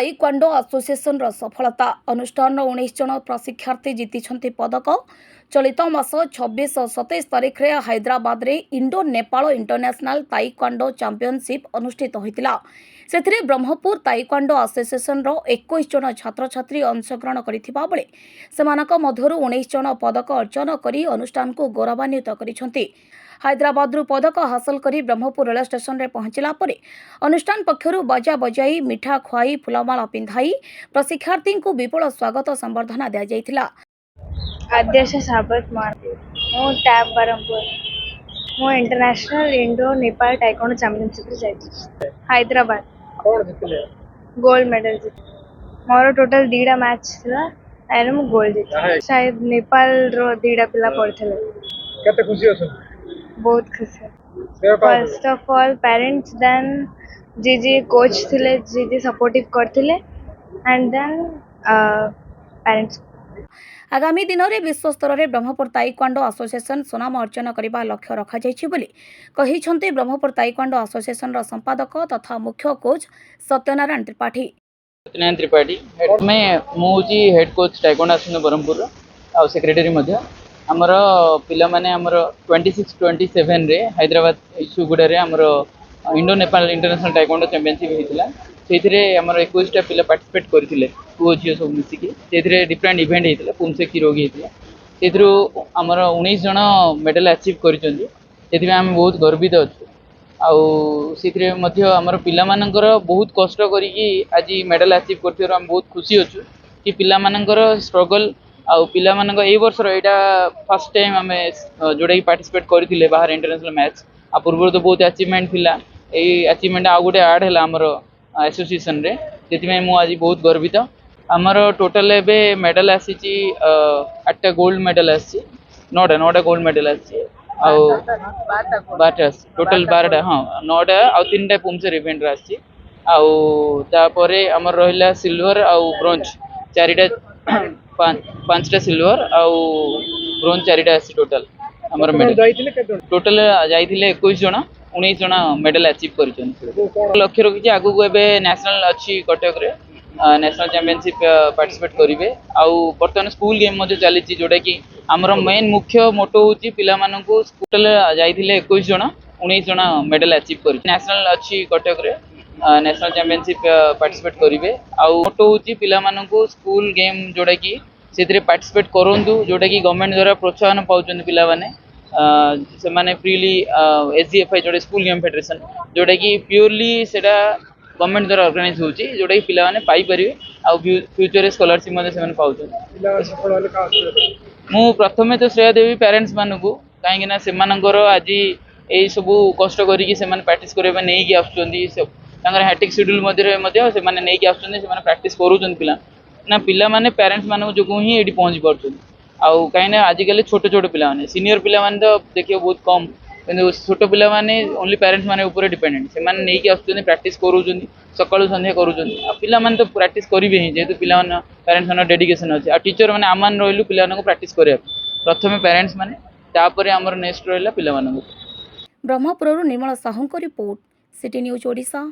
Taekwondo association सफलता अनुष्ठान 19 जन प्रशिक्षार्थी जीति पदक। चलित मास 26 और 27 तारिख में हैदराबाद रे Indo Nepal international taekwondo championship अनुष्ठित होता। से ब्रह्मपुर ताइक्वांडो एसोसिएशन 21 जन छात्र छात्री अंशग्रहण करथिबा बेले सेमानक मध्यरु 19 जन पदक अर्जन करी अनुष्ठान को गौरवान्वित करिसेंति। हैदराबाद पदक हासिल करी ब्रह्मपुर रेल स्टेशन रे पहुंचला परे अनुष्ठान पक्षरु बाजा बजाई मिठा खुआई फुलमाला पिंधाई प्रशिक्षार्थी को विपुल स्वागत संबर्धना दिया जायतिला। अध्यक्ष साबत मान मो टैब ब्रह्मपुर मो international Indo Nepal taekwondo championship रे जायति हैदराबाद कौन जितले गोल्ड मेडल जीति मोर टोटल 2टा मैच थिला एने मो गोल्ड जीति शायद नेपाल रो 2टा पिला पड़थले केते खुशी अछन बहुत खुशी। फर्स्ट ऑफ ऑल पेरेंट्स देन जीजी कोच थिले जीजी सपोर्टिव करथिले एंड देन पेरेंट्स। आगामी दिन में विश्व स्तर में ब्रह्मपुर ताइक्वांडो एसोसिएशन सुनाम अर्जन करने लक्ष्य रखा कही ब्रह्मपुर ताइक्वांडो एसोसिएशन संपादक तथा मुख्य कोच सत्यनारायण त्रिपाठी। मैं मुझे head coach taekwondo association Brahmapur आ सेक्रेटरी आमर पिला माने आमर 26-27 रे हैदराबाद सुगुड़ा रे आमर Indo Nepal international taekwondo championship होता से आमर 21टा पिला पार्टिसिपेट करथिले पुओ झियो सब मिसिकी से डिफरेंट इवेंट होता पुंसेकी रोग होता से आमर 19 जन मेडल अचीव करिसेंती से आम बहुत गर्वित अच्छु आमर पिला मानकर बहुत कष्ट करी आज मेडल अचीव कर बहुत खुशी अच्छु कि पिला मानकर स्ट्रगल आउ पिला मानक ए वर्षर यहाँ फर्स्ट टाइम आम जोड़ा पार्टिसिपेट करते बाहर इंटरनेशनल मैच आ पूर्व तो बहुत अचीवमेंट थिला ये अचीवमेंट आउ गोटे आड है आमर एसोसिएशन रे से मुझे बहुत गर्वित। आमर टोटल एबे मेडल आसी 8टा गोल्ड मेडल आसी 9टा गोल्ड मेडल आसी आउ 12टा टोटल 12टा हाँ 9टा आउ 3टा पुमसर इवेंट आसी आउ तापरे आमर रहिला सिल्वर आउ ब्रोंज 4टा 5टा सिल्वर आउ ब्रोंज 4टा आसी टोटल आमर मेडल टोटल जाइथिले 21 जन 19 जन मेडल अचीव कर लक्ष्य रखी आगु नेशनल अच्छी कटक रे नेशनल चैंपियनशिप पार्टिसिपेट करेंगे आउ बर्तमान स्कूल गेम चली जोटा कि आमर मेन मुख्य मोटो हूँ पिला टोटल जाइथिले 21 जन 19 जन मेडल अचीव कर नेशनल अच्छी कटक रे नेशनल चैंपियनशिप पार्टिसिपेट करेंगे आउ मोटो हूँ पिला स्कूल गेम जोटा कि से पार्टिसिपेट करूँ जोटा कि गवर्नमेंट द्वारा प्रोत्साहन पाँच पिला माने से माने फ्रीली SGFI जोड़े स्कूल गेम फेडरेशन जोटा कि प्योरली सेटा गवर्नमेंट द्वारा ऑर्गेनाइज होची जोटा कि पिला माने पाई परिवे आ फ्यूचर स्कॉलरशिप मध्ये सेमन पाउछन। मु प्रथमे तो श्रेय देवी पेरेंट्स मानकू काहेकि ना सेमानकर आज एई सबु कष्ट करिकि सेमान प्रैक्टिस करबा नै कि आछुचंदी तांगर हैटिक शेड्यूल मध्ये से माने नै कि आछुचंदी से माने प्रैक्टिस करूचन पिला ना पिला माने पेरेंट्स मानक जो ही एडी पहुंच पारछन आउ कहीं आजिकल छोट छोट पिला माने सीनियर पिला माने तो देखियो बहुत कम किंतु छोट पिला माने ओनली पेरेंट्स माने ऊपर डिपेंडेंट से माने नै कि आछुचंदी प्रैक्टिस करूचंदी सकाळु संध्या करूचंदी आ पिला माने तो प्रैक्टिस करिवे ही जेतु पिला माने पेरेंट्स माने डेडिकेशन अछि आ टीचर माने आमान रहिलु पिला माने को प्रैक्टिस करिया प्रथमे पेरेंट्स माने तापरे हमर नेक्स्ट रहिला पिला माने। ब्रह्मपुरରୁ निर्मल साहू को रिपोर्ट सिटी न्यूज ओडिशा।